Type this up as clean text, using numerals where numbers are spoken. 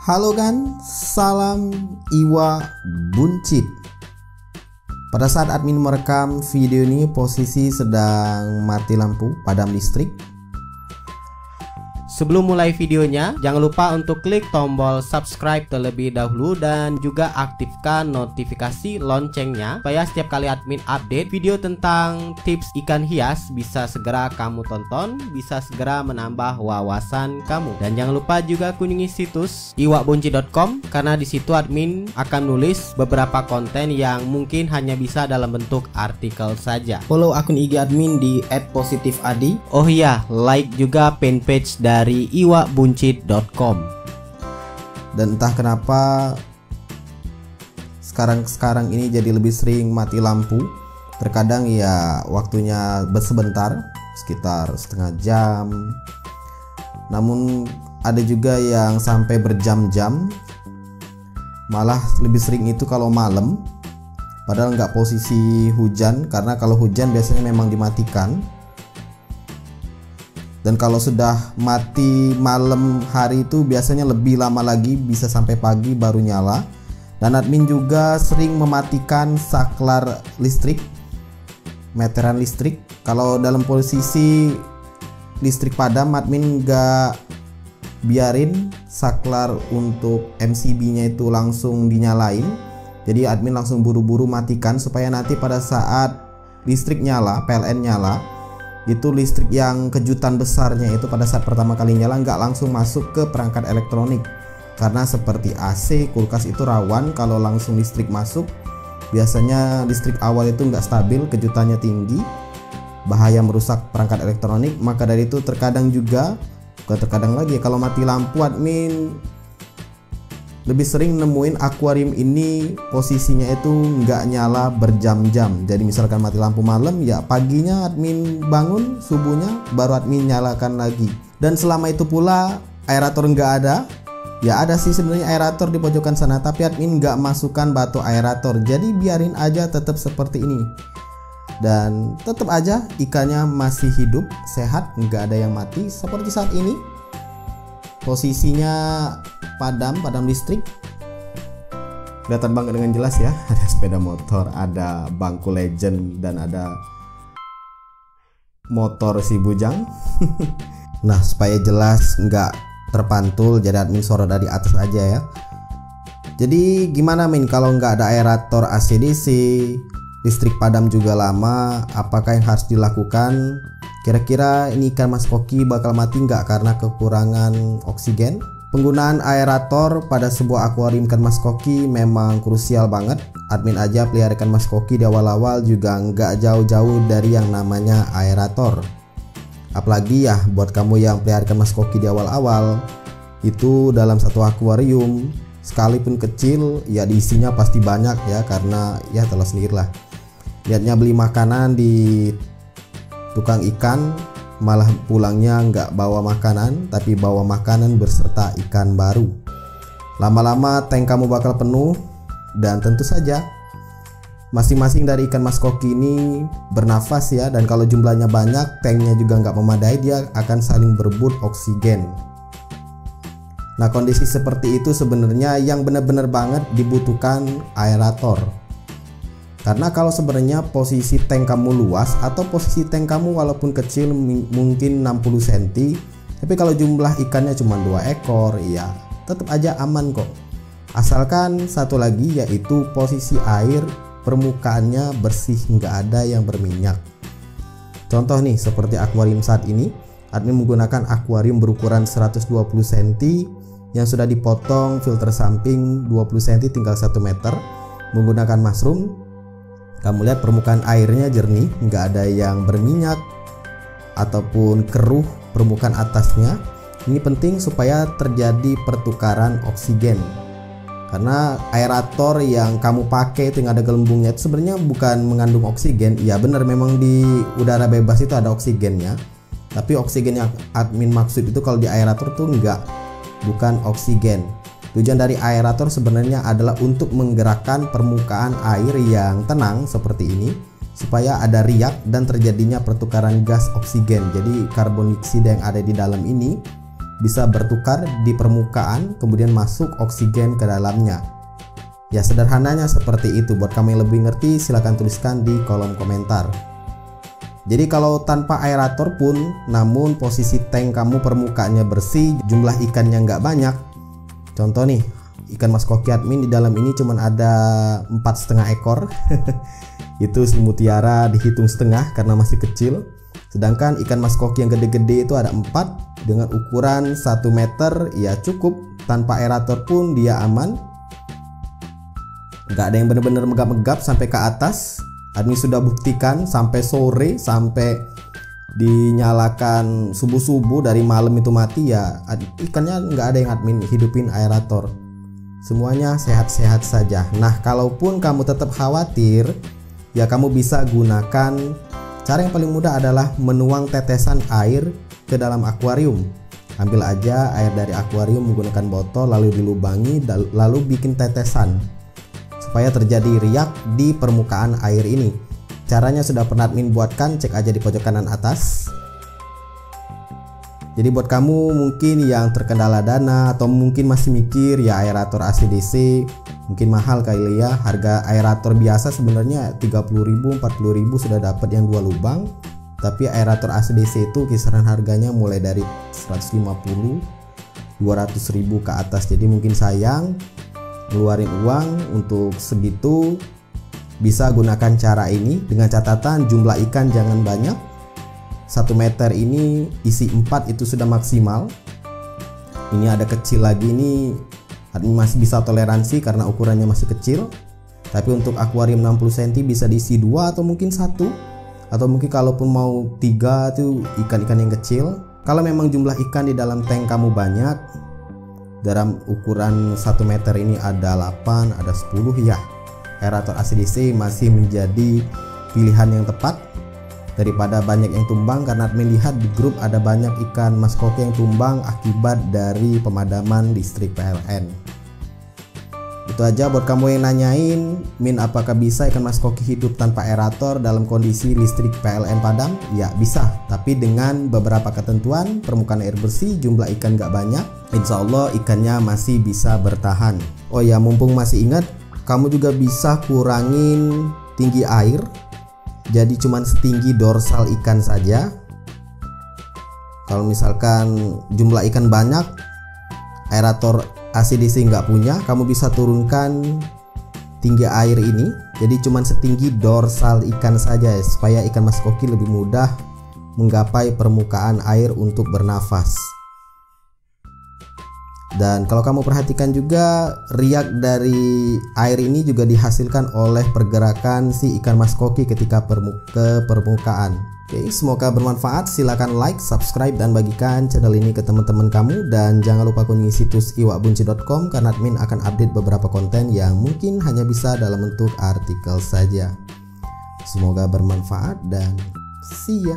Halo kan, salam Iwa Buncit. Pada saat admin merekam video ini, posisi sedang mati lampu, padam listrik. Sebelum mulai videonya, jangan lupa untuk klik tombol subscribe terlebih dahulu dan juga aktifkan notifikasi loncengnya supaya setiap kali admin update video tentang tips ikan hias bisa segera kamu tonton, bisa segera menambah wawasan kamu. Dan jangan lupa juga kunjungi situs iwabunci.com karena di situ admin akan nulis beberapa konten yang mungkin hanya bisa dalam bentuk artikel saja. Follow akun IG admin di @positifadi. Oh iya, like juga fanpage dari iwabunci.com. Dan entah kenapa sekarang ini jadi lebih sering mati lampu. Terkadang ya waktunya sebentar, sekitar setengah jam. Namun ada juga yang sampai berjam-jam. Malah lebih sering itu kalau malam. Padahal nggak posisi hujan, karena kalau hujan biasanya memang dimatikan. Dan kalau sudah mati malam hari itu biasanya lebih lama lagi, bisa sampai pagi baru nyala. Dan admin juga sering mematikan saklar listrik, meteran listrik. Kalau dalam posisi listrik padam, admin nggak biarin saklar untuk MCB-nya itu langsung dinyalain. Jadi admin langsung buru-buru matikan supaya nanti pada saat listrik nyala, PLN nyala, itu listrik yang kejutan besarnya itu pada saat pertama kali nyala nggak langsung masuk ke perangkat elektronik. Karena seperti AC, kulkas itu rawan kalau langsung listrik masuk. Biasanya listrik awal itu nggak stabil, kejutannya tinggi, bahaya merusak perangkat elektronik. Maka dari itu terkadang juga, bukan terkadang lagi, kalau mati lampu admin lebih sering nemuin akuarium ini posisinya itu nggak nyala berjam-jam. Jadi misalkan mati lampu malam, ya paginya admin bangun, subuhnya baru admin nyalakan lagi. Dan selama itu pula aerator nggak ada. Ya ada sih sebenarnya aerator di pojokan sana, tapi admin nggak masukkan batu aerator. Jadi biarin aja tetap seperti ini. Dan tetap aja ikannya masih hidup, sehat, nggak ada yang mati seperti saat ini. Posisinya padam listrik. Kelihatan banget dengan jelas ya. Ada sepeda motor, ada bangku legend, dan ada motor si bujang. Nah, supaya jelas nggak terpantul, jadi admin sorot dari atas aja ya. Jadi gimana min kalau nggak ada aerator AC/DC, listrik padam juga lama, apakah yang harus dilakukan? Kira-kira ini ikan mas koki bakal mati nggak karena kekurangan oksigen? Penggunaan aerator pada sebuah akuarium ikan mas koki memang krusial banget. Admin aja pelihara ikan mas koki di awal-awal juga nggak jauh-jauh dari yang namanya aerator. Apalagi ya buat kamu yang pelihara ikan mas koki di awal-awal, itu dalam satu akuarium sekalipun kecil ya diisinya pasti banyak ya, karena ya tahu sendirilah. Lihatnya beli makanan di tukang ikan, malah pulangnya nggak bawa makanan, tapi bawa makanan berserta ikan baru. Lama-lama tank kamu bakal penuh. Dan tentu saja masing-masing dari ikan mas koki ini bernafas ya. Dan kalau jumlahnya banyak, tanknya juga nggak memadai, dia akan saling berebut oksigen. Nah, kondisi seperti itu sebenarnya yang benar-benar banget dibutuhkan aerator. Karena kalau sebenarnya posisi tank kamu luas atau posisi tank kamu walaupun kecil mungkin 60 cm, tapi kalau jumlah ikannya cuma 2 ekor, ya tetap aja aman kok. Asalkan satu lagi, yaitu posisi air permukaannya bersih, nggak ada yang berminyak. Contoh nih seperti akuarium saat ini, admin menggunakan akuarium berukuran 120 cm yang sudah dipotong filter samping 20 cm tinggal 1 meter menggunakan mushroom. Kamu lihat permukaan airnya jernih, nggak ada yang berminyak ataupun keruh permukaan atasnya. Ini penting supaya terjadi pertukaran oksigen. Karena aerator yang kamu pakai itu yang ada gelembungnya itu sebenarnya bukan mengandung oksigen. Ya benar, memang di udara bebas itu ada oksigennya. Tapi oksigen yang admin maksud itu kalau di aerator tuh bukan oksigen. Tujuan dari aerator sebenarnya adalah untuk menggerakkan permukaan air yang tenang seperti ini, supaya ada riak dan terjadinya pertukaran gas oksigen. Jadi karbon dioksida yang ada di dalam ini bisa bertukar di permukaan, kemudian masuk oksigen ke dalamnya. Ya, sederhananya seperti itu. Buat kamu yang lebih ngerti silahkan tuliskan di kolom komentar. Jadi kalau tanpa aerator pun, namun posisi tank kamu permukaannya bersih, jumlah ikannya nggak banyak. Contoh nih, ikan mas koki admin di dalam ini cuma ada 4,5 ekor. Itu si mutiara dihitung setengah karena masih kecil. Sedangkan ikan mas koki yang gede-gede itu ada 4 dengan ukuran 1 meter, ya cukup. Tanpa aerator pun dia aman. Gak ada yang bener-bener megap-megap sampai ke atas. Admin sudah buktikan sampai sore, sampai dinyalakan subuh-subuh dari malam itu mati, ya ikannya nggak ada yang admin hidupin aerator. Semuanya sehat-sehat saja. Nah, kalaupun kamu tetap khawatir, ya kamu bisa gunakan cara yang paling mudah adalah menuang tetesan air ke dalam akuarium. Ambil aja air dari akuarium menggunakan botol, lalu dilubangi, lalu bikin tetesan supaya terjadi riak di permukaan air ini. Caranya sudah pernah admin buatkan, cek aja di pojok kanan atas. Jadi buat kamu mungkin yang terkendala dana atau mungkin masih mikir ya aerator AC/DC mungkin mahal kali ya. Harga aerator biasa sebenarnya 30.000, 40.000 sudah dapat yang 2 lubang. Tapi aerator AC/DC itu kisaran harganya mulai dari 150, 200.000 ke atas. Jadi mungkin sayang ngeluarin uang untuk segitu. Bisa gunakan cara ini dengan catatan jumlah ikan jangan banyak. 1 meter ini isi 4 itu sudah maksimal. Ini ada kecil lagi, ini masih bisa toleransi karena ukurannya masih kecil. Tapi untuk akuarium 60 cm bisa diisi 2 atau mungkin 1. Atau mungkin kalaupun mau 3 itu ikan-ikan yang kecil. Kalau memang jumlah ikan di dalam tank kamu banyak, dalam ukuran 1 meter ini ada 8, ada 10, ya aerator AC/DC masih menjadi pilihan yang tepat daripada banyak yang tumbang. Karena admin lihat di grup ada banyak ikan mas koki yang tumbang akibat dari pemadaman listrik PLN. Itu aja buat kamu yang nanyain, Min apakah bisa ikan mas koki hidup tanpa aerator dalam kondisi listrik PLN padam? Ya bisa, tapi dengan beberapa ketentuan, permukaan air bersih, jumlah ikan gak banyak, insya Allah ikannya masih bisa bertahan. Oh ya, mumpung masih ingat, kamu juga bisa kurangin tinggi air, jadi cuman setinggi dorsal ikan saja. Kalau misalkan jumlah ikan banyak, aerator AC/DC nggak punya, kamu bisa turunkan tinggi air ini, jadi cuman setinggi dorsal ikan saja ya, supaya ikan mas koki lebih mudah menggapai permukaan air untuk bernafas. Dan kalau kamu perhatikan juga, riak dari air ini juga dihasilkan oleh pergerakan si ikan mas koki ketika ke permukaan. Oke, semoga bermanfaat. Silakan like, subscribe, dan bagikan channel ini ke teman-teman kamu. Dan jangan lupa kunjungi situs iwakbunci.com karena admin akan update beberapa konten yang mungkin hanya bisa dalam bentuk artikel saja. Semoga bermanfaat dan see ya.